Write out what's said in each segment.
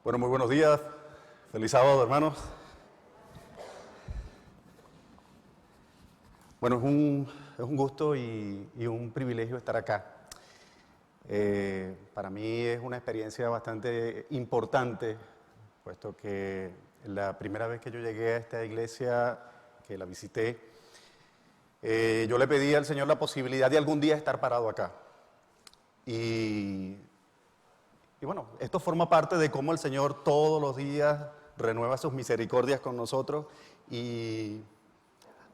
Bueno, muy buenos días. Feliz sábado, hermanos. Bueno, es un gusto y un privilegio estar acá. Para mí es una experiencia bastante importante, puesto que la primera vez que yo llegué a esta iglesia, que la visité, yo le pedí al Señor la posibilidad de algún día estar parado acá. Y bueno, esto forma parte de cómo el Señor todos los días renueva sus misericordias con nosotros y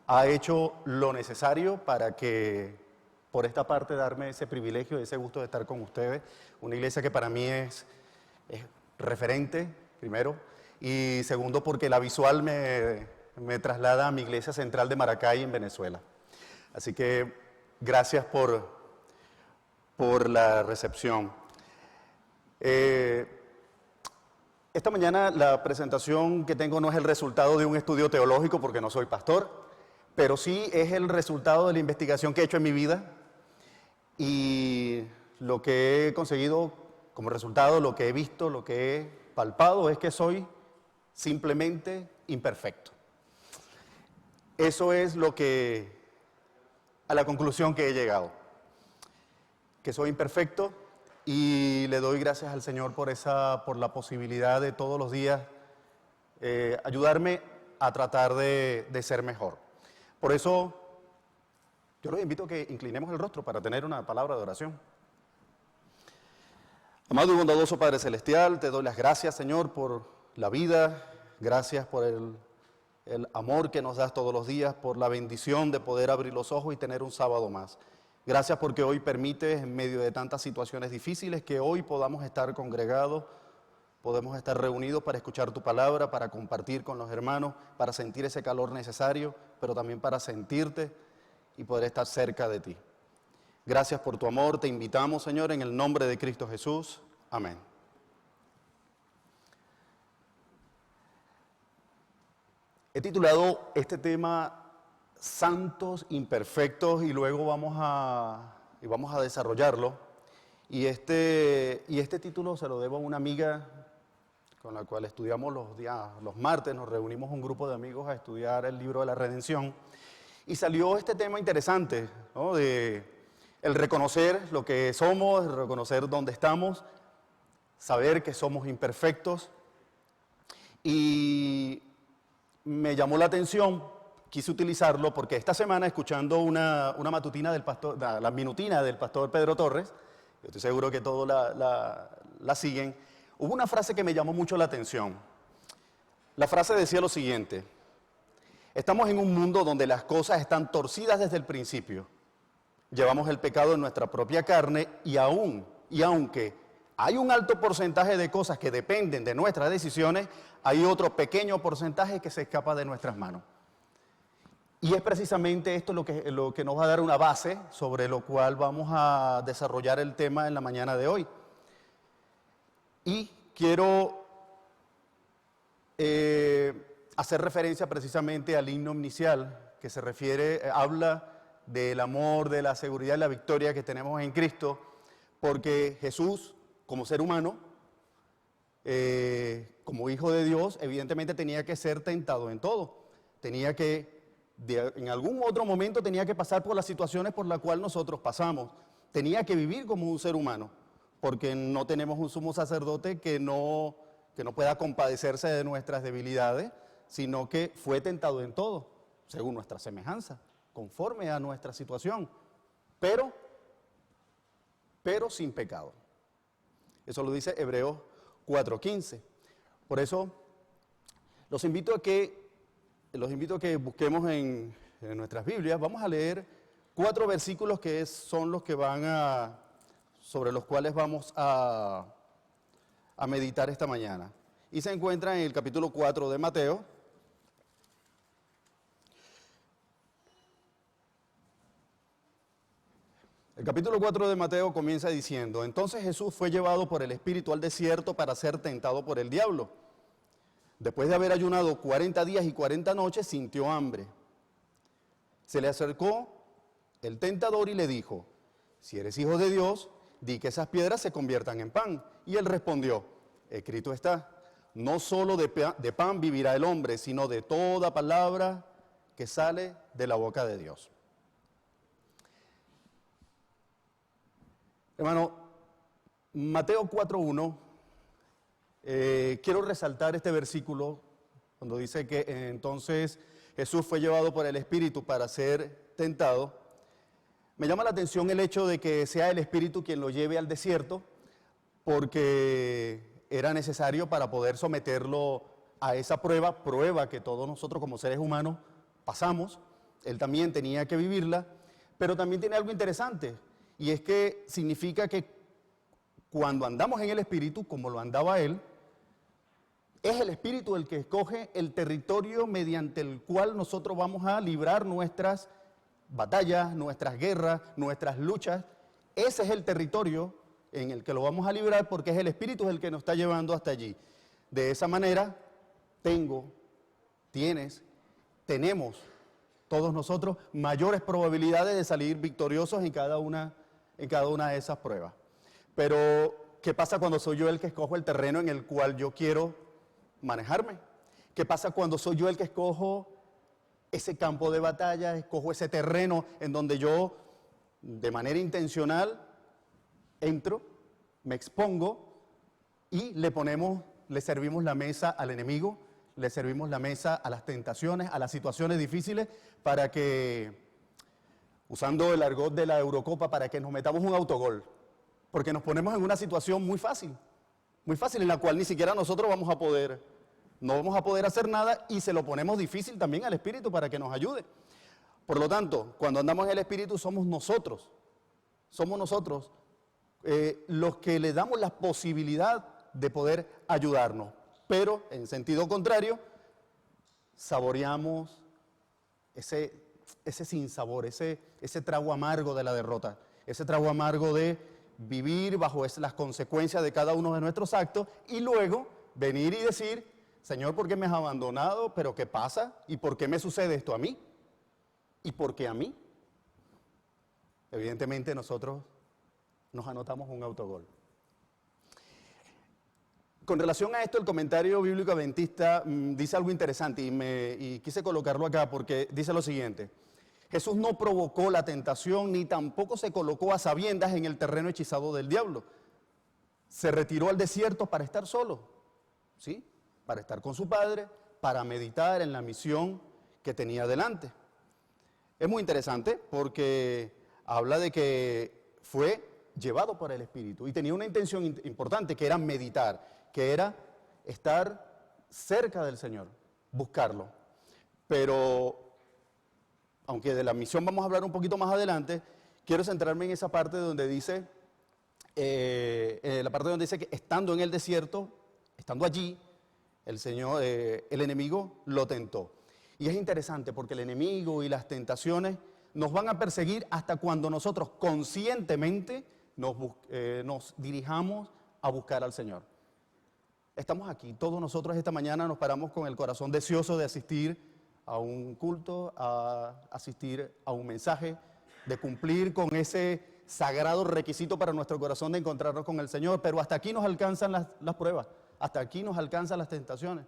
ha hecho lo necesario para que, por esta parte, darme ese privilegio, ese gusto de estar con ustedes. Una iglesia que para mí es referente, primero, y segundo, porque la visual me traslada a mi iglesia central de Maracay, en Venezuela. Así que gracias por la recepción. Esta mañana la presentación que tengo no es el resultado de un estudio teológico, porque no soy pastor, pero sí es el resultado de la investigación que he hecho en mi vida y lo que he conseguido como resultado, lo que he visto, lo que he palpado es que soy simplemente imperfecto. Eso es a la conclusión que he llegado, que soy imperfecto. Y le doy gracias al Señor por la posibilidad de todos los días ayudarme a tratar de ser mejor. Por eso, yo los invito a que inclinemos el rostro para tener una palabra de oración. Amado y bondadoso Padre Celestial, te doy las gracias, Señor, por la vida. Gracias por el amor que nos das todos los días, por la bendición de poder abrir los ojos y tener un sábado más. Gracias porque hoy permites, en medio de tantas situaciones difíciles, que hoy podamos estar congregados, podemos estar reunidos para escuchar tu palabra, para compartir con los hermanos, para sentir ese calor necesario, pero también para sentirte y poder estar cerca de ti. Gracias por tu amor, te invitamos, Señor, en el nombre de Cristo Jesús. Amén. He titulado este tema Santos imperfectos y luego vamos a desarrollarlo. Y este título se lo debo a una amiga con la cual estudiamos los martes, nos reunimos un grupo de amigos a estudiar el libro de la Redención. Y salió este tema interesante, ¿no? De el reconocer lo que somos, el reconocer dónde estamos, saber que somos imperfectos. Y me llamó la atención. Quise utilizarlo porque esta semana, escuchando una matutina del pastor, la minutina del pastor Pedro Torres, yo estoy seguro que todos la siguen, hubo una frase que me llamó mucho la atención. La frase decía lo siguiente: estamos en un mundo donde las cosas están torcidas desde el principio. Llevamos el pecado en nuestra propia carne y aunque hay un alto porcentaje de cosas que dependen de nuestras decisiones, hay otro pequeño porcentaje que se escapa de nuestras manos. Y es precisamente esto lo que nos va a dar una base sobre lo cual vamos a desarrollar el tema en la mañana de hoy. Y quiero hacer referencia precisamente al himno inicial, que habla del amor, de la seguridad y la victoria que tenemos en Cristo, porque Jesús, como ser humano, como hijo de Dios, evidentemente tenía que ser tentado en todo. En algún otro momento tenía que pasar por las situaciones por las cuales nosotros pasamos. Tenía que vivir como un ser humano, porque no tenemos un sumo sacerdote que no pueda compadecerse de nuestras debilidades, sino que fue tentado en todo, según nuestra semejanza, conforme a nuestra situación, pero sin pecado. Eso lo dice Hebreos 4:15. Por eso los invito a que busquemos en nuestras Biblias. Vamos a leer 4 versículos que son los que sobre los cuales vamos a meditar esta mañana. Y se encuentra en el capítulo 4 de Mateo. El capítulo 4 de Mateo comienza diciendo: entonces Jesús fue llevado por el Espíritu al desierto para ser tentado por el diablo. Después de haber ayunado 40 días y 40 noches, sintió hambre. Se le acercó el tentador y le dijo: si eres hijo de Dios, di que esas piedras se conviertan en pan. Y él respondió: escrito está, no solo de pan vivirá el hombre, sino de toda palabra que sale de la boca de Dios. Hermano, Mateo 4:1, quiero resaltar este versículo cuando dice que entonces Jesús fue llevado por el Espíritu para ser tentado. Me llama la atención el hecho de que sea el Espíritu quien lo lleve al desierto, porque era necesario para poder someterlo a esa prueba que todos nosotros como seres humanos pasamos. Él también tenía que vivirla, pero también tiene algo interesante, y es que significa que cuando andamos en el Espíritu, como lo andaba él, es el Espíritu el que escoge el territorio mediante el cual nosotros vamos a librar nuestras batallas, nuestras guerras, nuestras luchas. Ese es el territorio en el que lo vamos a librar, porque es el Espíritu el que nos está llevando hasta allí. De esa manera, tenemos todos nosotros mayores probabilidades de salir victoriosos en cada una de esas pruebas. Pero, ¿qué pasa cuando soy yo el que escojo el terreno en el cual yo quiero manejarme? ¿Qué pasa cuando soy yo el que escojo ese campo de batalla, escojo ese terreno en donde yo, de manera intencional, entro, me expongo y le servimos la mesa al enemigo, le servimos la mesa a las tentaciones, a las situaciones difíciles, para que, usando el argot de la Eurocopa, para que nos metamos un autogol? Porque nos ponemos en una situación muy fácil en la cual ni siquiera nosotros no vamos a poder hacer nada, y se lo ponemos difícil también al Espíritu para que nos ayude. Por lo tanto, cuando andamos en el Espíritu somos nosotros los que le damos la posibilidad de poder ayudarnos. Pero, en sentido contrario, saboreamos ese sinsabor, ese trago amargo de la derrota, ese trago amargo de vivir bajo las consecuencias de cada uno de nuestros actos, y luego venir y decir: Señor, ¿por qué me has abandonado? ¿Pero qué pasa? ¿Y por qué me sucede esto a mí? ¿Y por qué a mí? Evidentemente nosotros nos anotamos un autogol. Con relación a esto, el comentario bíblico adventista dice algo interesante, y quise colocarlo acá porque dice lo siguiente: Jesús no provocó la tentación, ni tampoco se colocó a sabiendas en el terreno hechizado del diablo. Se retiró al desierto para estar solo, ¿sí? Para estar con su Padre, para meditar en la misión que tenía delante. Es muy interesante porque habla de que fue llevado por el Espíritu y tenía una intención importante, que era meditar, que era estar cerca del Señor, buscarlo. Pero, aunque de la misión vamos a hablar un poquito más adelante, quiero centrarme en esa parte donde dice, que estando en el desierto, estando allí, el enemigo lo tentó. Y es interesante porque el enemigo y las tentaciones nos van a perseguir hasta cuando nosotros conscientemente nos dirijamos a buscar al Señor. Estamos aquí, todos nosotros esta mañana nos paramos con el corazón deseoso de asistir a un culto, a asistir a un mensaje, de cumplir con ese sagrado requisito para nuestro corazón de encontrarnos con el Señor, pero hasta aquí nos alcanzan las pruebas, hasta aquí nos alcanzan las tentaciones,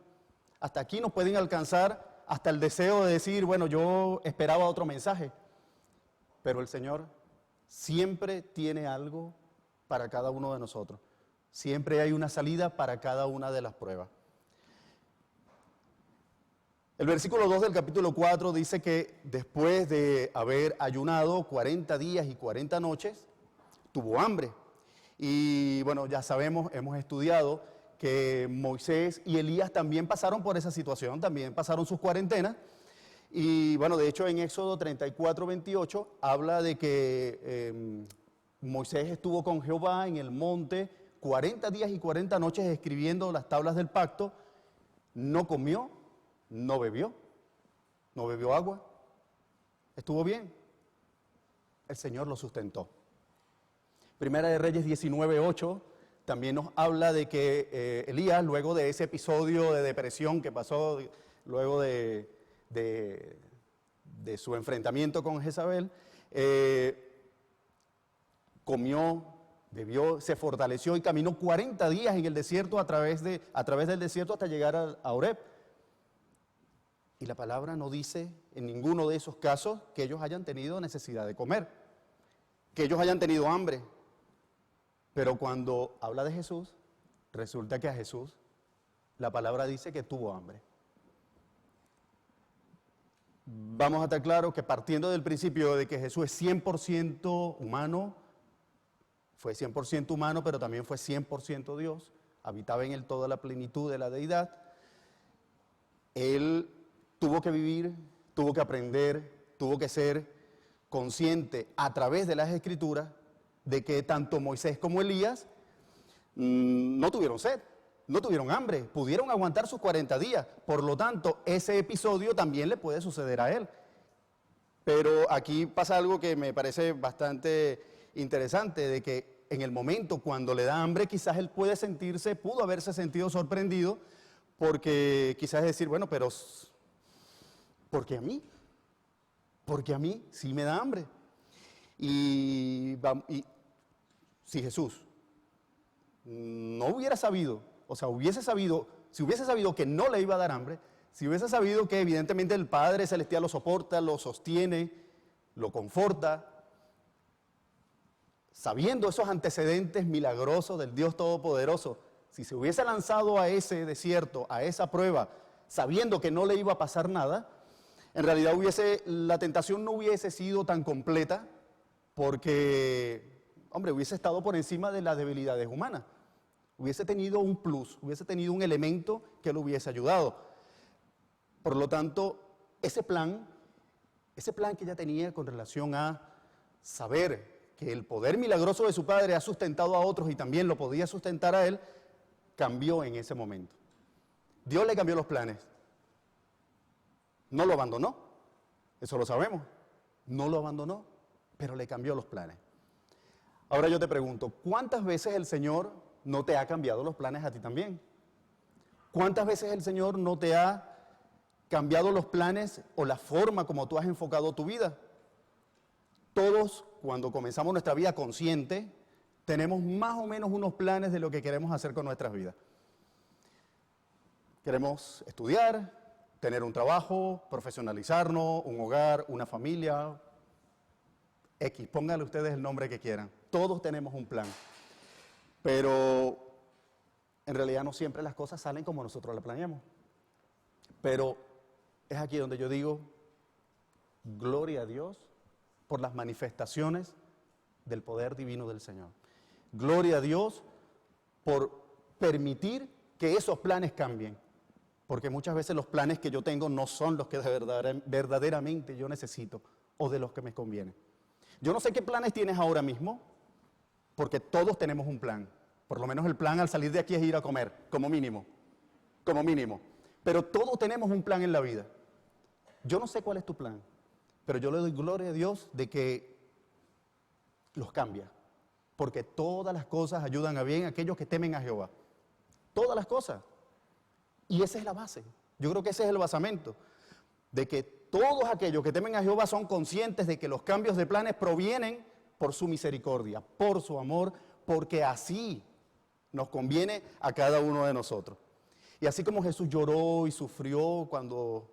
hasta aquí nos pueden alcanzar hasta el deseo de decir: bueno, yo esperaba otro mensaje, pero el Señor siempre tiene algo para cada uno de nosotros, siempre hay una salida para cada una de las pruebas. El versículo 2 del capítulo 4 dice que después de haber ayunado 40 días y 40 noches, tuvo hambre. Y bueno, ya sabemos, hemos estudiado que Moisés y Elías también pasaron por esa situación, también pasaron sus cuarentenas. Y bueno, de hecho en Éxodo 34:28 habla de que Moisés estuvo con Jehová en el monte 40 días y 40 noches escribiendo las tablas del pacto, no comió, no bebió agua, estuvo bien, el Señor lo sustentó. Primera de Reyes 19:8 también nos habla de que Elías, luego de ese episodio de depresión que pasó luego de su enfrentamiento con Jezabel, comió se fortaleció y caminó 40 días en el desierto a través del desierto hasta llegar a Horeb. Y la palabra no dice en ninguno de esos casos que ellos hayan tenido necesidad de comer, que ellos hayan tenido hambre. Pero cuando habla de Jesús, resulta que a Jesús la palabra dice que tuvo hambre. Vamos a estar claros que partiendo del principio de que Jesús es 100% humano, fue 100% humano, pero también fue 100% Dios, habitaba en él toda la plenitud de la deidad. Él tuvo que vivir, tuvo que aprender, tuvo que ser consciente a través de las Escrituras de que tanto Moisés como Elías no tuvieron sed, no tuvieron hambre, pudieron aguantar sus 40 días. Por lo tanto, ese episodio también le puede suceder a él. Pero aquí pasa algo que me parece bastante interesante, de que en el momento cuando le da hambre, quizás él pudo haberse sentido sorprendido, porque quizás decir, bueno, pero ¿por qué a mí? Porque a mí sí me da hambre. Y si Jesús no hubiera sabido, o sea, si hubiese sabido que no le iba a dar hambre, si hubiese sabido que evidentemente el Padre Celestial lo soporta, lo sostiene, lo conforta, sabiendo esos antecedentes milagrosos del Dios Todopoderoso, si se hubiese lanzado a ese desierto, a esa prueba, sabiendo que no le iba a pasar nada, en realidad la tentación no hubiese sido tan completa, porque, hombre, hubiese estado por encima de las debilidades humanas. Hubiese tenido un plus, hubiese tenido un elemento que lo hubiese ayudado. Por lo tanto, ese plan que ella tenía con relación a saber que el poder milagroso de su padre ha sustentado a otros y también lo podía sustentar a él, cambió en ese momento. Dios le cambió los planes. No lo abandonó, eso lo sabemos. No lo abandonó, pero le cambió los planes. Ahora yo te pregunto, ¿cuántas veces el Señor no te ha cambiado los planes a ti también? ¿Cuántas veces el Señor no te ha cambiado los planes o la forma como tú has enfocado tu vida? Todos, cuando comenzamos nuestra vida consciente, tenemos más o menos unos planes de lo que queremos hacer con nuestras vidas. Queremos estudiar, tener un trabajo, profesionalizarnos, un hogar, una familia, X, pónganle ustedes el nombre que quieran. Todos tenemos un plan, pero en realidad no siempre las cosas salen como nosotros las planeamos. Pero es aquí donde yo digo, gloria a Dios por las manifestaciones del poder divino del Señor. Gloria a Dios por permitir que esos planes cambien. Porque muchas veces los planes que yo tengo no son los que verdaderamente yo necesito o de los que me conviene. Yo no sé qué planes tienes ahora mismo, porque todos tenemos un plan. Por lo menos el plan al salir de aquí es ir a comer, como mínimo. Como mínimo. Pero todos tenemos un plan en la vida. Yo no sé cuál es tu plan, pero yo le doy gloria a Dios de que los cambia. Porque todas las cosas ayudan a bien a aquellos que temen a Jehová. Todas las cosas. Y esa es la base. Yo creo que ese es el basamento. De que todos aquellos que temen a Jehová son conscientes de que los cambios de planes provienen por su misericordia, por su amor, porque así nos conviene a cada uno de nosotros. Y así como Jesús lloró y sufrió cuando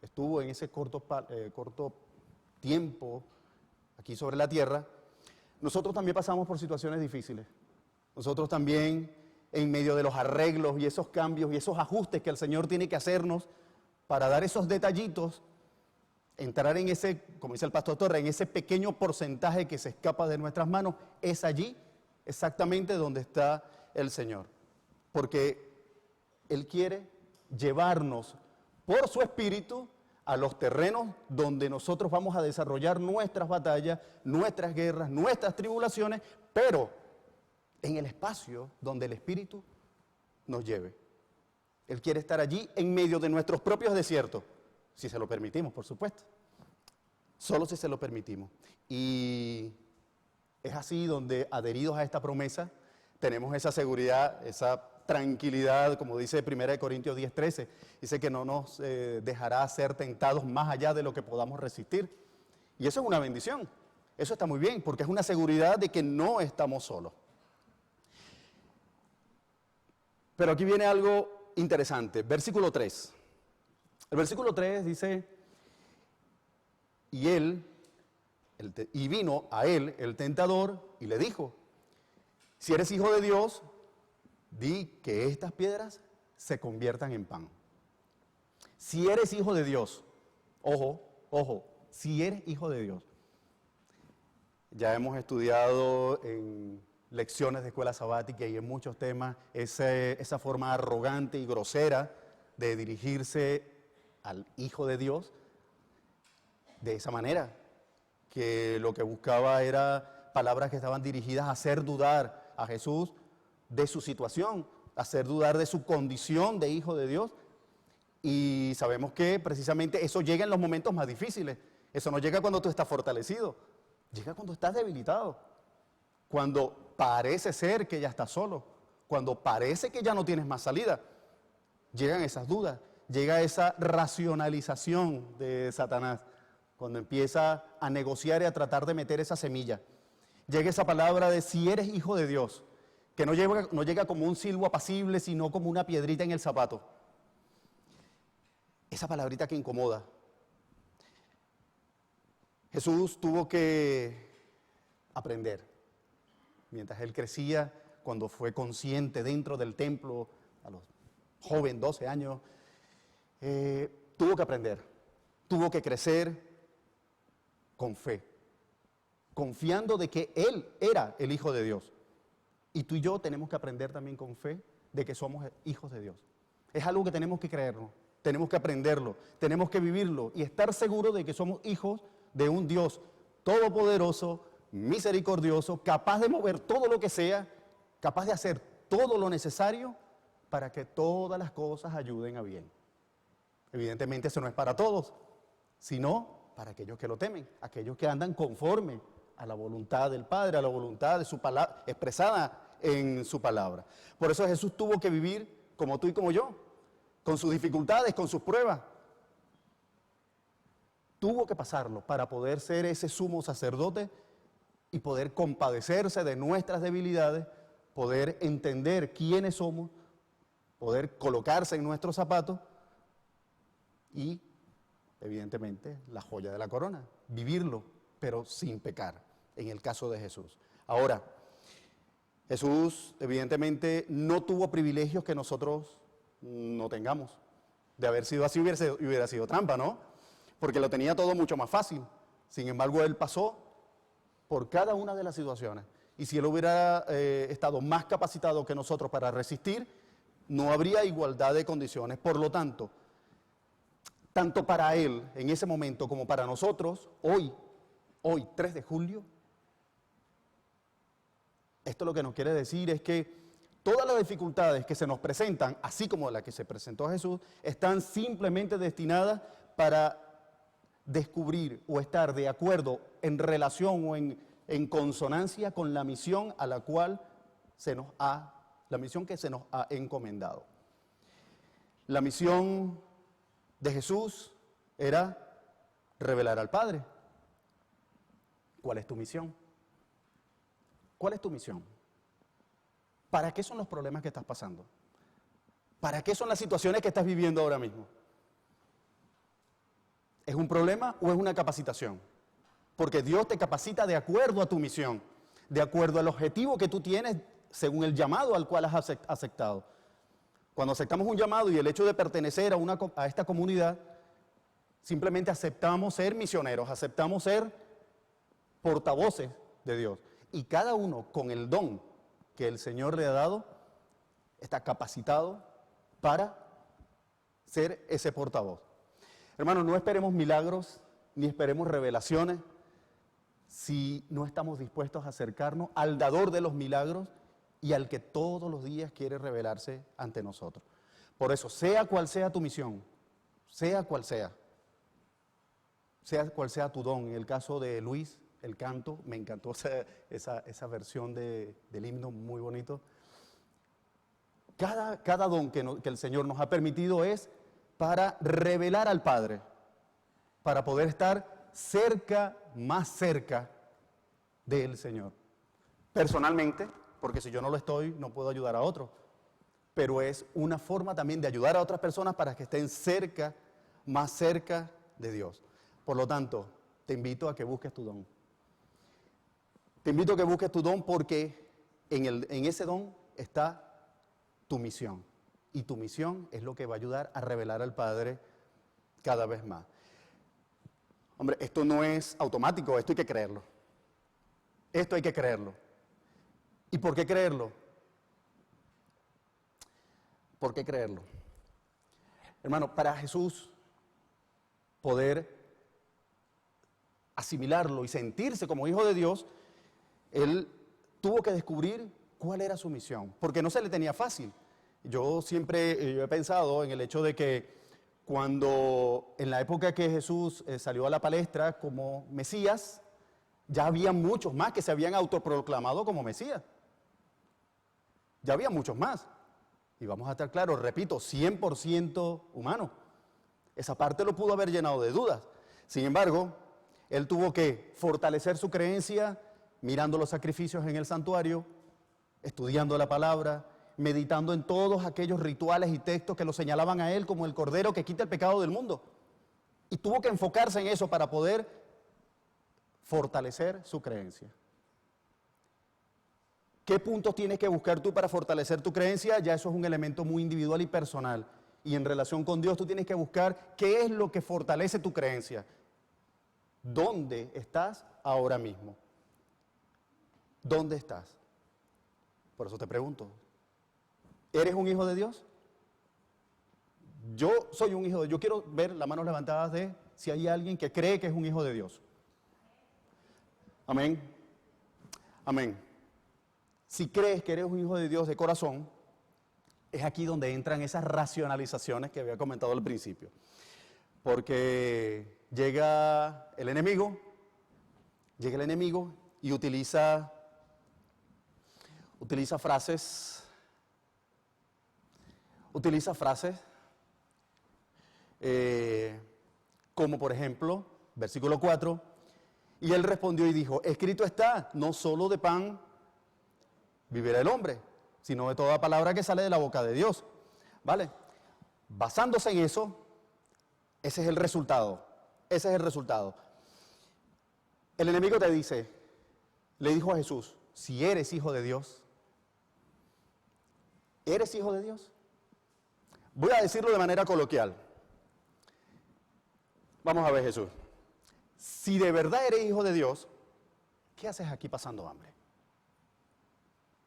estuvo en ese corto tiempo aquí sobre la tierra, nosotros también pasamos por situaciones difíciles. Nosotros también, en medio de los arreglos y esos cambios y esos ajustes que el Señor tiene que hacernos para dar esos detallitos, entrar en ese, como dice el pastor Torres, en ese pequeño porcentaje que se escapa de nuestras manos, es allí exactamente donde está el Señor. Porque Él quiere llevarnos por su Espíritu a los terrenos donde nosotros vamos a desarrollar nuestras batallas, nuestras guerras, nuestras tribulaciones, pero en el espacio donde el Espíritu nos lleve. Él quiere estar allí en medio de nuestros propios desiertos, si se lo permitimos, por supuesto. Solo si se lo permitimos. Y es así donde, adheridos a esta promesa, tenemos esa seguridad, esa tranquilidad, como dice 1 Corintios 10:13, dice que no nos dejará ser tentados más allá de lo que podamos resistir. Y eso es una bendición, eso está muy bien, porque es una seguridad de que no estamos solos. Pero aquí viene algo interesante. Versículo 3. El versículo 3 dice, y vino a él el tentador y le dijo, si eres hijo de Dios, di que estas piedras se conviertan en pan. Si eres hijo de Dios, ojo, ojo, si eres hijo de Dios. Ya hemos estudiado en lecciones de escuela sabática y en muchos temas esa forma arrogante y grosera de dirigirse al Hijo de Dios de esa manera, que lo que buscaba era palabras que estaban dirigidas a hacer dudar a Jesús de su situación, a hacer dudar de su condición de Hijo de Dios. Y sabemos que precisamente eso llega en los momentos más difíciles. Eso no llega cuando tú estás fortalecido, llega cuando estás debilitado, cuando parece ser que ya estás solo, cuando parece que ya no tienes más salida. Llegan esas dudas, llega esa racionalización de Satanás, cuando empieza a negociar y a tratar de meter esa semilla. Llega esa palabra de si eres hijo de Dios, que no llega como un silbo apacible, sino como una piedrita en el zapato. Esa palabrita que incomoda. Jesús tuvo que aprender. Mientras él crecía, cuando fue consciente dentro del templo, a los jóvenes, 12 años, tuvo que aprender, tuvo que crecer con fe, confiando de que él era el Hijo de Dios. Y tú y yo tenemos que aprender también con fe de que somos hijos de Dios. Es algo que tenemos que creernos, tenemos que aprenderlo, tenemos que vivirlo y estar seguros de que somos hijos de un Dios todopoderoso, misericordioso, capaz de mover todo lo que sea, capaz de hacer todo lo necesario para que todas las cosas ayuden a bien. Evidentemente eso no es para todos, sino para aquellos que lo temen, aquellos que andan conforme a la voluntad del Padre, a la voluntad de su palabra, expresada en su palabra. Por eso Jesús tuvo que vivir como tú y como yo, con sus dificultades, con sus pruebas. Tuvo que pasarlo para poder ser ese sumo sacerdote y poder compadecerse de nuestras debilidades, poder entender quiénes somos, poder colocarse en nuestros zapatos y, evidentemente, la joya de la corona, vivirlo, pero sin pecar, en el caso de Jesús. Ahora, Jesús, evidentemente, no tuvo privilegios que nosotros no tengamos. De haber sido así hubiera sido trampa, ¿no? Porque lo tenía todo mucho más fácil. Sin embargo, él pasó por cada una de las situaciones. Y si él hubiera estado más capacitado que nosotros para resistir, no habría igualdad de condiciones. Por lo tanto, tanto para él en ese momento como para nosotros, hoy 3 de julio, esto lo que nos quiere decir es que todas las dificultades que se nos presentan, así como la que se presentó a Jesús, están simplemente destinadas para descubrir o estar de acuerdo en relación o en consonancia con la misión a la cual la misión que se nos ha encomendado. La misión de Jesús era revelar al Padre. ¿Cuál es tu misión? ¿Cuál es tu misión? ¿Para qué son los problemas que estás pasando? ¿Para qué son las situaciones que estás viviendo ahora mismo? ¿Es un problema o es una capacitación? Porque Dios te capacita de acuerdo a tu misión, de acuerdo al objetivo que tú tienes según el llamado al cual has aceptado. Cuando aceptamos un llamado y el hecho de pertenecer a esta comunidad, simplemente aceptamos ser misioneros, aceptamos ser portavoces de Dios. Y cada uno con el don que el Señor le ha dado, está capacitado para ser ese portavoz. Hermanos, no esperemos milagros, ni esperemos revelaciones, si no estamos dispuestos a acercarnos al dador de los milagros y al que todos los días quiere revelarse ante nosotros. Por eso, sea cual sea tu misión, sea cual sea tu don, en el caso de Luis, el canto, me encantó esa versión del himno, muy bonito. Cada don que el Señor nos ha permitido es para revelar al Padre, para poder estar cerca, más cerca del Señor. Personalmente, porque si yo no lo estoy, no puedo ayudar a otro. pero es una forma también de ayudar a otras personas para que estén cerca, más cerca de Dios. Por lo tanto, te invito a que busques tu don. Te invito a que busques tu don porque en ese don está tu misión. Y tu misión es lo que va a ayudar a revelar al Padre cada vez más. Hombre, esto no es automático, esto hay que creerlo. Esto hay que creerlo. ¿Y por qué creerlo? ¿Por qué creerlo? Hermano, para Jesús poder asimilarlo y sentirse como hijo de Dios, Él tuvo que descubrir cuál era su misión, porque no se le tenía fácil. Yo siempre he pensado en el hecho de que cuando en la época que Jesús salió a la palestra como Mesías, ya había muchos más que se habían autoproclamado como Mesías. Ya había muchos más. Y vamos a estar claros, repito, 100% humano. Esa parte lo pudo haber llenado de dudas. Sin embargo, él tuvo que fortalecer su creencia mirando los sacrificios en el santuario, estudiando la palabra, meditando en todos aquellos rituales y textos que lo señalaban a él como el Cordero que quita el pecado del mundo. Y tuvo que enfocarse en eso para poder fortalecer su creencia. ¿Qué puntos tienes que buscar tú para fortalecer tu creencia? Ya eso es un elemento muy individual y personal. Y en relación con Dios tú tienes que buscar qué es lo que fortalece tu creencia. ¿Dónde estás ahora mismo? ¿Dónde estás? Por eso te pregunto, ¿eres un hijo de Dios? Yo soy un hijo de Dios. Yo quiero ver las manos levantadas de si hay alguien que cree que es un hijo de Dios. Amén. Amén. Si crees que eres un hijo de Dios de corazón, es aquí donde entran esas racionalizaciones que había comentado al principio. Porque llega el enemigo y utiliza frases, como por ejemplo, versículo 4, y él respondió y dijo, escrito está, no solo de pan vivirá el hombre, sino de toda palabra que sale de la boca de Dios. ¿Vale? Basándose en eso, ese es el resultado. Ese es el resultado. El enemigo te dice, le dijo a Jesús, si eres hijo de Dios, ¿eres hijo de Dios? Voy a decirlo de manera coloquial. Vamos a ver, Jesús. Si de verdad eres hijo de Dios, ¿qué haces aquí pasando hambre?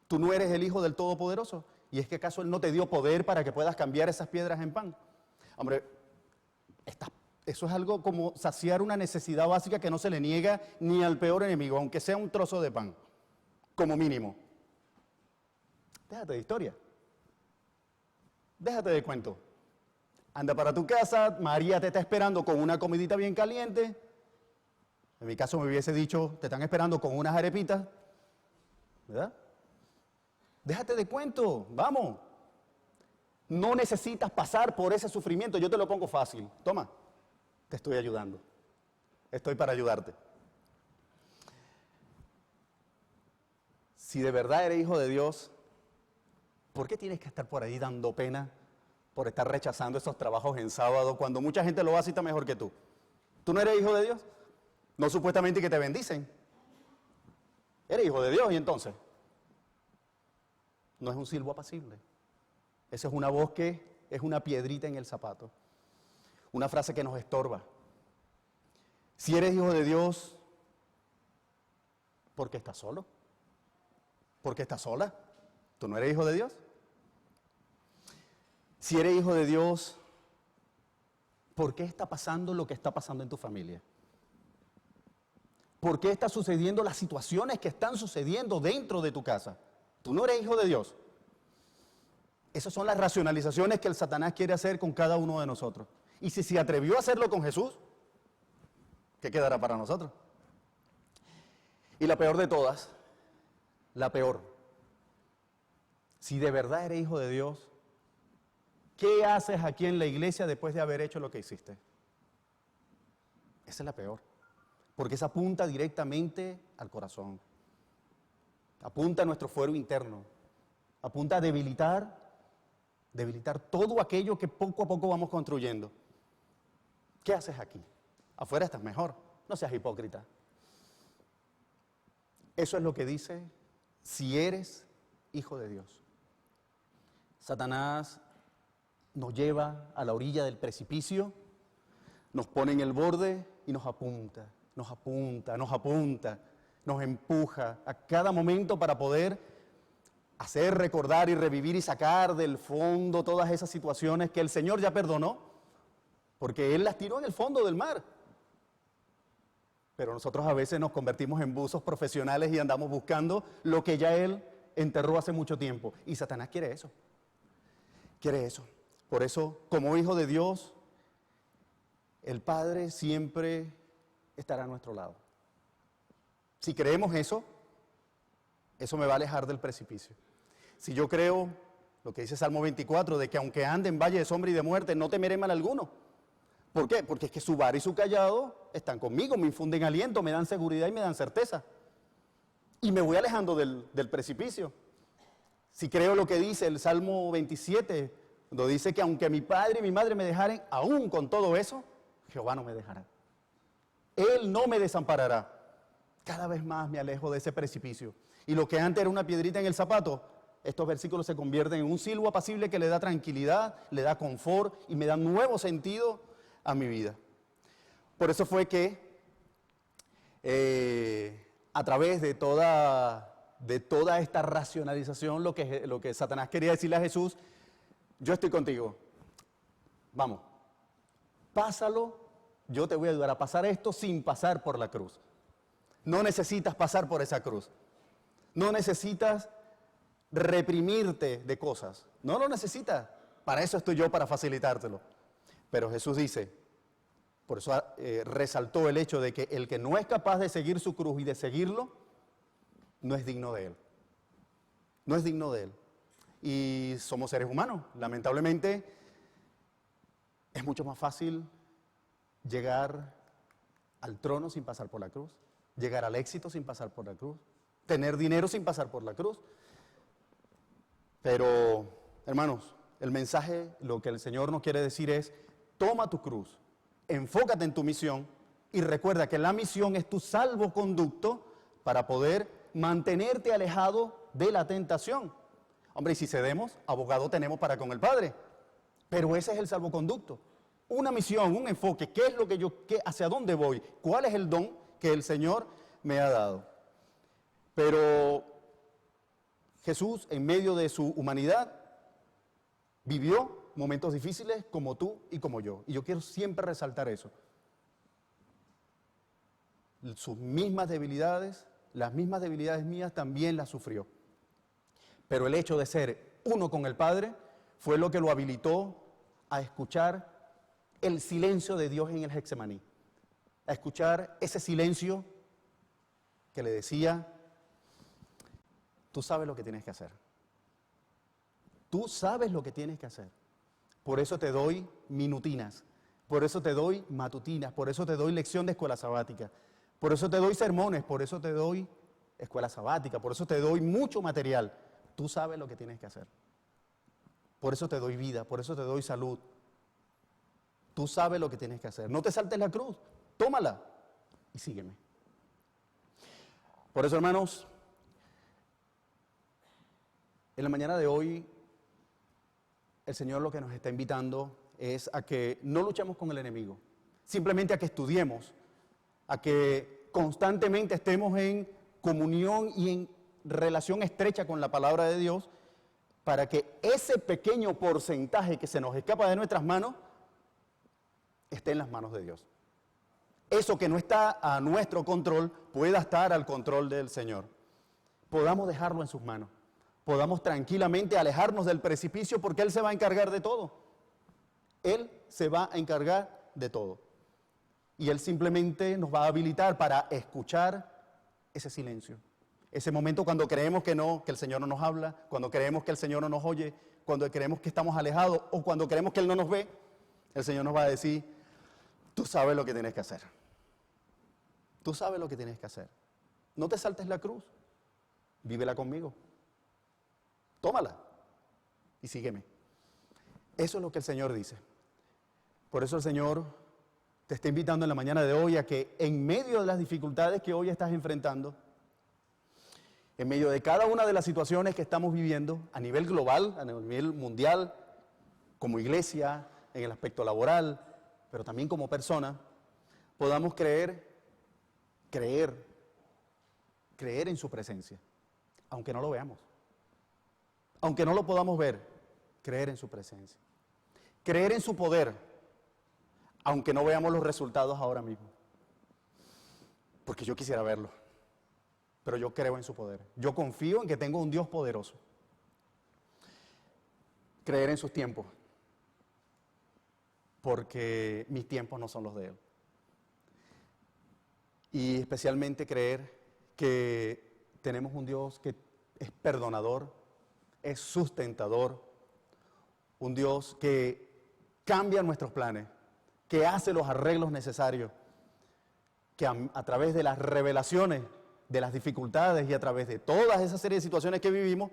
¿Tú no eres el Hijo del Todopoderoso? ¿Y es que acaso Él no te dio poder para que puedas cambiar esas piedras en pan? Hombre, eso es algo como saciar una necesidad básica que no se le niega ni al peor enemigo, aunque sea un trozo de pan, como mínimo. Déjate de historia. Déjate de cuento. Anda para tu casa, María te está esperando con una comidita bien caliente. En mi caso me hubiese dicho, te están esperando con unas arepitas, ¿verdad? Déjate de cuento, vamos. No necesitas pasar por ese sufrimiento, yo te lo pongo fácil. Toma, te estoy ayudando. Estoy para ayudarte. Si de verdad eres hijo de Dios, ¿por qué tienes que estar por ahí dando pena por estar rechazando esos trabajos en sábado cuando mucha gente lo hace y está mejor que tú? ¿Tú no eres hijo de Dios? No supuestamente que te bendicen. Eres hijo de Dios y entonces no es un silbo apacible. Esa es una voz que es una piedrita en el zapato. Una frase que nos estorba. Si eres hijo de Dios, ¿por qué estás solo? ¿Por qué estás sola? ¿Tú no eres hijo de Dios? Si eres hijo de Dios, ¿por qué está pasando lo que está pasando en tu familia? ¿Por qué están sucediendo las situaciones que están sucediendo dentro de tu casa? ¿Tú no eres hijo de Dios? Esas son las racionalizaciones que el Satanás quiere hacer con cada uno de nosotros. Y si se atrevió a hacerlo con Jesús, ¿qué quedará para nosotros? Y la peor de todas, la peor. Si de verdad eres hijo de Dios, ¿qué haces aquí en la iglesia después de haber hecho lo que hiciste? Esa es la peor. Porque esa apunta directamente al corazón. Apunta a nuestro fuero interno. Apunta a debilitar debilitar todo aquello que poco a poco vamos construyendo. ¿Qué haces aquí? Afuera estás mejor, no seas hipócrita. Eso es lo que dice si eres hijo de Dios. Satanás nos lleva a la orilla del precipicio, nos pone en el borde y nos apunta, nos apunta, nos apunta, nos empuja a cada momento para poder hacer recordar y revivir y sacar del fondo todas esas situaciones que el Señor ya perdonó, porque Él las tiró en el fondo del mar. Pero nosotros a veces nos convertimos en buzos profesionales y andamos buscando lo que ya Él enterró hace mucho tiempo. Y Satanás quiere eso. Quiere eso. Por eso, como hijo de Dios, el Padre siempre estará a nuestro lado. Si creemos eso me va a alejar del precipicio. Si yo creo lo que dice Salmo 24, de que aunque ande en valle de sombra y de muerte, no temeré mal alguno. ¿Por qué? Porque es que su vara y su callado están conmigo, me infunden aliento, me dan seguridad y me dan certeza. Y me voy alejando del precipicio. Si creo lo que dice el Salmo 27, cuando dice que aunque mi padre y mi madre me dejaren, aún con todo eso, Jehová no me dejará. Él no me desamparará. Cada vez más me alejo de ese precipicio. Y lo que antes era una piedrita en el zapato, estos versículos se convierten en un silbo apacible que le da tranquilidad, le da confort y me da nuevo sentido a mi vida. Por eso fue que a través de toda esta racionalización, lo que Satanás quería decirle a Jesús, yo estoy contigo, vamos, pásalo, yo te voy a ayudar a pasar esto sin pasar por la cruz. No necesitas pasar por esa cruz. No necesitas reprimirte de cosas. No lo necesitas. Para eso estoy yo, para facilitártelo. Pero Jesús dice, por eso resaltó el hecho de que el que no es capaz de seguir su cruz y de seguirlo, no es digno de Él. No es digno de Él. Y somos seres humanos. Lamentablemente, es mucho más fácil llegar al trono sin pasar por la cruz, llegar al éxito sin pasar por la cruz, tener dinero sin pasar por la cruz. Pero, hermanos, el mensaje, lo que el Señor nos quiere decir es, toma tu cruz, enfócate en tu misión y recuerda que la misión es tu salvoconducto para poder mantenerte alejado de la tentación. Hombre, y si cedemos, abogado tenemos para con el Padre. Pero ese es el salvoconducto. Una misión, un enfoque, ¿qué es lo que hacia dónde voy? ¿Cuál es el don que el Señor me ha dado? Pero Jesús, en medio de su humanidad, vivió momentos difíciles como tú y como yo. Y yo quiero siempre resaltar eso. Sus mismas debilidades, las mismas debilidades mías también las sufrió. Pero el hecho de ser uno con el Padre fue lo que lo habilitó a escuchar el silencio de Dios en el Getsemaní. A escuchar ese silencio que le decía, tú sabes lo que tienes que hacer. Tú sabes lo que tienes que hacer. Por eso te doy minutinas, por eso te doy matutinas, por eso te doy lección de escuela sabática, por eso te doy sermones, por eso te doy escuela sabática, por eso te doy mucho material. Tú sabes lo que tienes que hacer. Por eso te doy vida, por eso te doy salud. Tú sabes lo que tienes que hacer. No te saltes la cruz, tómala y sígueme. Por eso, hermanos, en la mañana de hoy, el Señor lo que nos está invitando es a que no luchemos con el enemigo, simplemente a que estudiemos, a que constantemente estemos en comunión y en relación estrecha con la palabra de Dios, para que ese pequeño porcentaje que se nos escapa de nuestras manos esté en las manos de Dios. Eso que no está a nuestro control pueda estar al control del Señor. Podamos dejarlo en sus manos. Podamos tranquilamente alejarnos del precipicio porque Él se va a encargar de todo. Él se va a encargar de todo. Y Él simplemente nos va a habilitar para escuchar ese silencio. Ese momento cuando creemos que el Señor no nos habla, cuando creemos que el Señor no nos oye, cuando creemos que estamos alejados o cuando creemos que Él no nos ve, el Señor nos va a decir, tú sabes lo que tienes que hacer. Tú sabes lo que tienes que hacer. No te saltes la cruz, vívela conmigo. Tómala y sígueme. Eso es lo que el Señor dice. Por eso el Señor te está invitando en la mañana de hoy a que en medio de las dificultades que hoy estás enfrentando, en medio de cada una de las situaciones que estamos viviendo a nivel global, a nivel mundial, como iglesia, en el aspecto laboral, pero también como persona, podamos creer en su presencia, aunque no lo veamos, aunque no lo podamos ver, creer en su presencia, creer en su poder, aunque no veamos los resultados ahora mismo, porque yo quisiera verlo, pero yo creo en su poder, yo confío en que tengo un Dios poderoso, creer en sus tiempos, porque mis tiempos no son los de Él. Y especialmente creer que tenemos un Dios que es perdonador, es sustentador, un Dios que cambia nuestros planes, que hace los arreglos necesarios, que a través de las revelaciones, de las dificultades y a través de todas esas serie de situaciones que vivimos,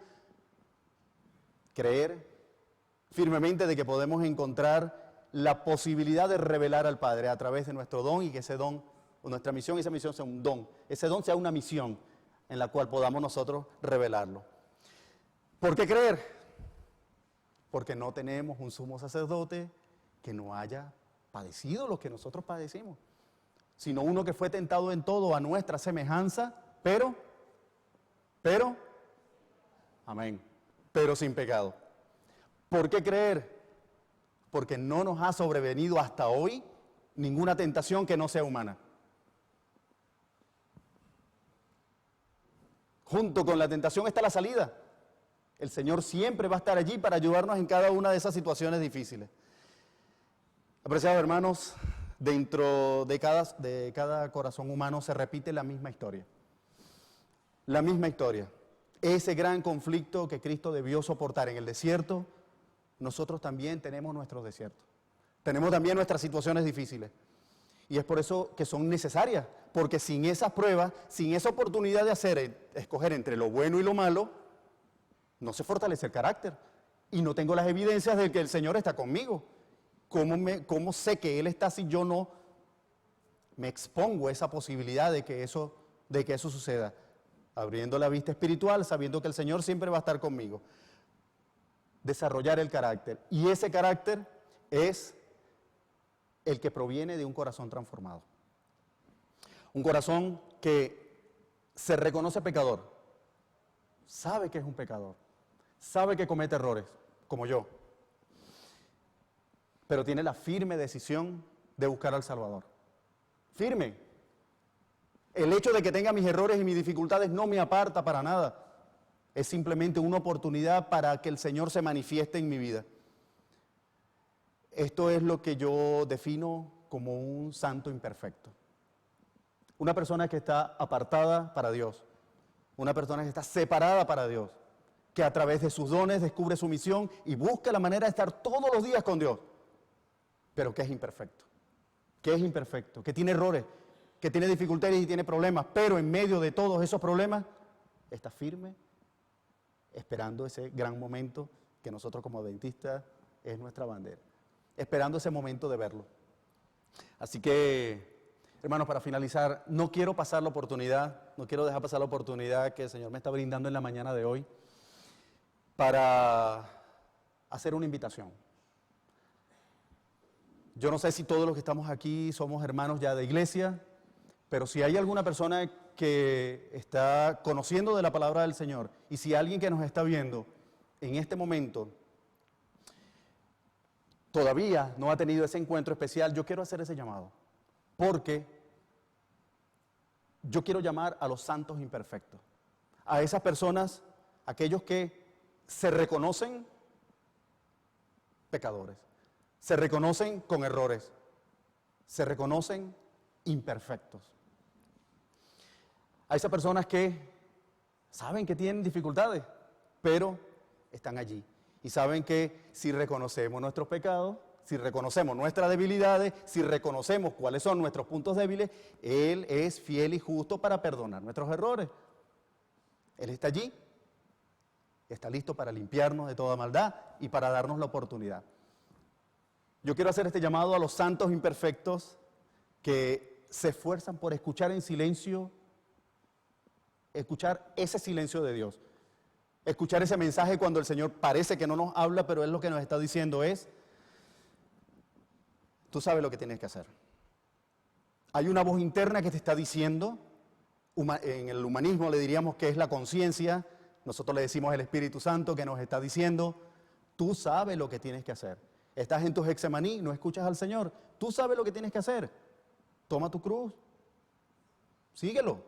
creer firmemente de que podemos encontrar la posibilidad de revelar al Padre a través de nuestro don y que ese don, o nuestra misión, esa misión sea un don, ese don sea una misión en la cual podamos nosotros revelarlo. ¿Por qué creer? Porque no tenemos un sumo sacerdote que no haya padecido lo que nosotros padecimos, sino uno que fue tentado en todo a nuestra semejanza, pero, amén, pero sin pecado. ¿Por qué creer? Porque no nos ha sobrevenido hasta hoy ninguna tentación que no sea humana. Junto con la tentación está la salida. El Señor siempre va a estar allí para ayudarnos en cada una de esas situaciones difíciles. Apreciados hermanos, dentro de cada corazón humano se repite la misma historia. La misma historia. Ese gran conflicto que Cristo debió soportar en el desierto, nosotros también tenemos nuestros desiertos. Tenemos también nuestras situaciones difíciles. Y es por eso que son necesarias, porque sin esas pruebas, sin esa oportunidad de escoger entre lo bueno y lo malo, no se fortalece el carácter. Y no tengo las evidencias de que el Señor está conmigo. ¿Cómo sé que Él está si yo no me expongo a esa posibilidad de que eso suceda? Abriendo la vista espiritual, sabiendo que el Señor siempre va a estar conmigo. Desarrollar el carácter. Y ese carácter es el que proviene de un corazón transformado. Un corazón que se reconoce pecador, sabe que es un pecador, sabe que comete errores, como yo, pero tiene la firme decisión de buscar al Salvador. Firme. El hecho de que tenga mis errores y mis dificultades no me aparta para nada. Es simplemente una oportunidad para que el Señor se manifieste en mi vida. Esto es lo que yo defino como un santo imperfecto. Una persona que está apartada para Dios. Una persona que está separada para Dios. Que a través de sus dones descubre su misión y busca la manera de estar todos los días con Dios. Pero que es imperfecto. Que es imperfecto. Que tiene errores. Que tiene dificultades y tiene problemas. Pero en medio de todos esos problemas está firme, esperando ese gran momento que nosotros como adventistas es nuestra bandera, esperando ese momento de verlo. Así que, hermanos, para finalizar, no quiero dejar pasar la oportunidad que el Señor me está brindando en la mañana de hoy para hacer una invitación. Yo no sé si todos los que estamos aquí somos hermanos ya de iglesia, pero si hay alguna persona que está conociendo de la palabra del Señor y si alguien que nos está viendo en este momento todavía no ha tenido ese encuentro especial, yo quiero hacer ese llamado, porque yo quiero llamar a los santos imperfectos, a esas personas, aquellos que se reconocen pecadores, se reconocen con errores, se reconocen imperfectos. A esas personas que saben que tienen dificultades, pero están allí. Y saben que si reconocemos nuestros pecados, si reconocemos nuestras debilidades, si reconocemos cuáles son nuestros puntos débiles, Él es fiel y justo para perdonar nuestros errores. Él está allí, está listo para limpiarnos de toda maldad y para darnos la oportunidad. Yo quiero hacer este llamado a los santos imperfectos que se esfuerzan por escuchar en silencio, escuchar ese silencio de Dios, escuchar ese mensaje cuando el Señor parece que no nos habla, pero Él lo que nos está diciendo es, tú sabes lo que tienes que hacer. Hay una voz interna que te está diciendo, en el humanismo le diríamos que es la conciencia, nosotros le decimos el Espíritu Santo que nos está diciendo, tú sabes lo que tienes que hacer. Estás en tu Getsemaní, no escuchas al Señor, tú sabes lo que tienes que hacer. Toma tu cruz, síguelo.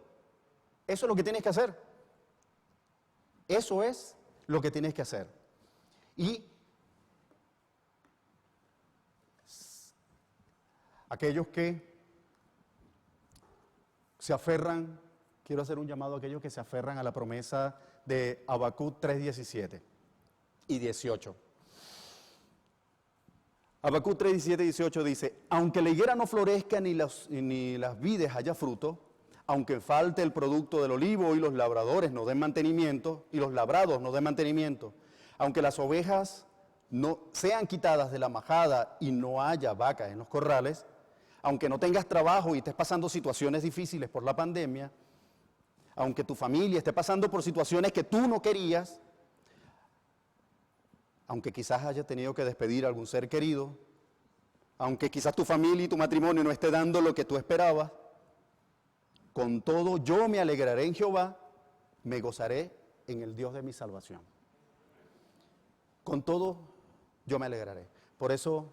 Eso es lo que tienes que hacer. Eso es lo que tienes que hacer. Y aquellos que se aferran, quiero hacer un llamado a aquellos que se aferran a la promesa de Habacuc 3:17 y 18. Habacuc 3:17 y 18 dice, aunque la higuera no florezca ni las vides haya fruto, aunque falte el producto del olivo y los labradores no den mantenimiento, y los labrados no den mantenimiento, aunque las ovejas no sean quitadas de la majada y no haya vacas en los corrales, aunque no tengas trabajo y estés pasando situaciones difíciles por la pandemia, aunque tu familia esté pasando por situaciones que tú no querías, aunque quizás hayas tenido que despedir a algún ser querido, aunque quizás tu familia y tu matrimonio no esté dando lo que tú esperabas, con todo yo me alegraré en Jehová, me gozaré en el Dios de mi salvación. Con todo yo me alegraré. Por eso,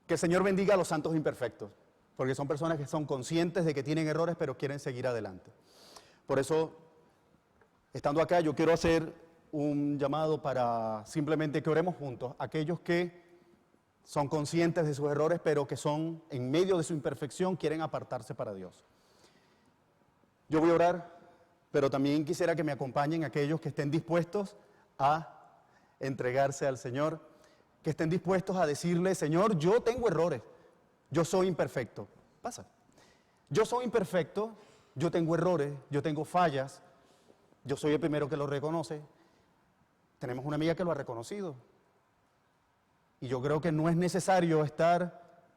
que el Señor bendiga a los santos imperfectos, porque son personas que son conscientes de que tienen errores, pero quieren seguir adelante. Por eso, estando acá, yo quiero hacer un llamado para simplemente que oremos juntos, aquellos que son conscientes de sus errores, pero que son, en medio de su imperfección, quieren apartarse para Dios. Yo voy a orar, pero también quisiera que me acompañen aquellos que estén dispuestos a entregarse al Señor, que estén dispuestos a decirle, Señor, yo tengo errores, yo soy imperfecto. Pasa. Yo soy imperfecto, yo tengo errores, yo tengo fallas, yo soy el primero que lo reconoce. Tenemos una amiga que lo ha reconocido. Y yo creo que no es necesario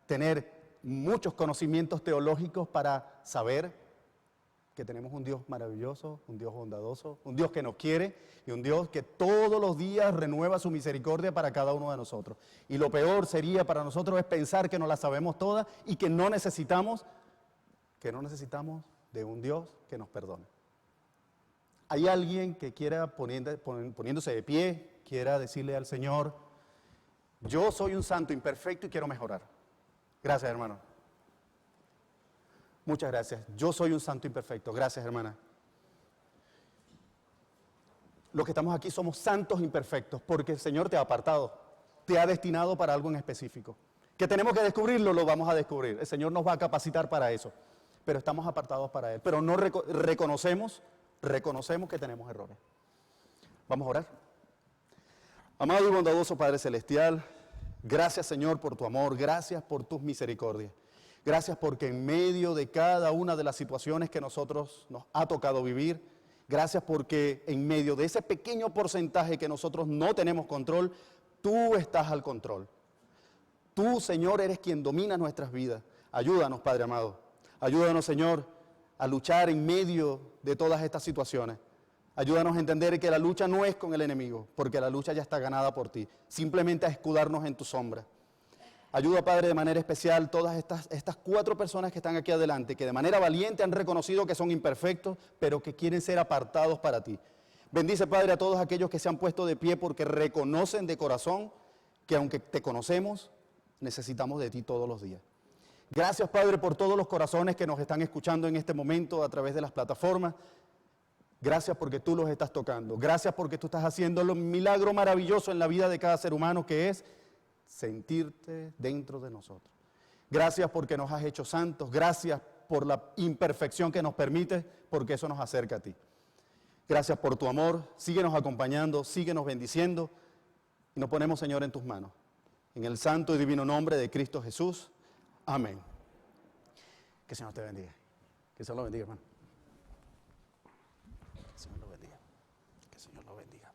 tener muchos conocimientos teológicos para saber que tenemos un Dios maravilloso, un Dios bondadoso, un Dios que nos quiere y un Dios que todos los días renueva su misericordia para cada uno de nosotros. Y lo peor sería para nosotros es pensar que no la sabemos todas y que no necesitamos de un Dios que nos perdone. Hay alguien que quiera poniéndose de pie, quiera decirle al Señor, yo soy un santo imperfecto y quiero mejorar. Gracias, hermano. Muchas gracias. Yo soy un santo imperfecto. Gracias, hermana. Los que estamos aquí somos santos imperfectos porque el Señor te ha apartado, te ha destinado para algo en específico. Que tenemos que descubrirlo, lo vamos a descubrir. El Señor nos va a capacitar para eso, pero estamos apartados para Él. Pero no reconocemos que tenemos errores. Vamos a orar. Amado y bondadoso Padre Celestial, gracias, Señor, por tu amor, gracias por tus misericordias. Gracias porque en medio de cada una de las situaciones que nos ha tocado vivir, gracias porque en medio de ese pequeño porcentaje que nosotros no tenemos control, tú estás al control. Tú, Señor, eres quien domina nuestras vidas. Ayúdanos, Padre amado. Ayúdanos, Señor, a luchar en medio de todas estas situaciones. Ayúdanos a entender que la lucha no es con el enemigo, porque la lucha ya está ganada por ti. Simplemente a escudarnos en tu sombra. Ayuda, Padre, de manera especial todas estas 4 personas que están aquí adelante, que de manera valiente han reconocido que son imperfectos, pero que quieren ser apartados para ti. Bendice, Padre, a todos aquellos que se han puesto de pie porque reconocen de corazón que aunque te conocemos, necesitamos de ti todos los días. Gracias, Padre, por todos los corazones que nos están escuchando en este momento a través de las plataformas. Gracias porque tú los estás tocando. Gracias porque tú estás haciendo un milagro maravilloso en la vida de cada ser humano, que es sentirte dentro de nosotros. Gracias porque nos has hecho santos. Gracias por la imperfección que nos permites, porque eso nos acerca a ti. Gracias por tu amor. Síguenos acompañando, síguenos bendiciendo. Y nos ponemos, Señor, en tus manos. En el santo y divino nombre de Cristo Jesús. Amén. Que el Señor te bendiga. Que el Señor lo bendiga, hermano. Que el Señor lo bendiga. Que el Señor lo bendiga.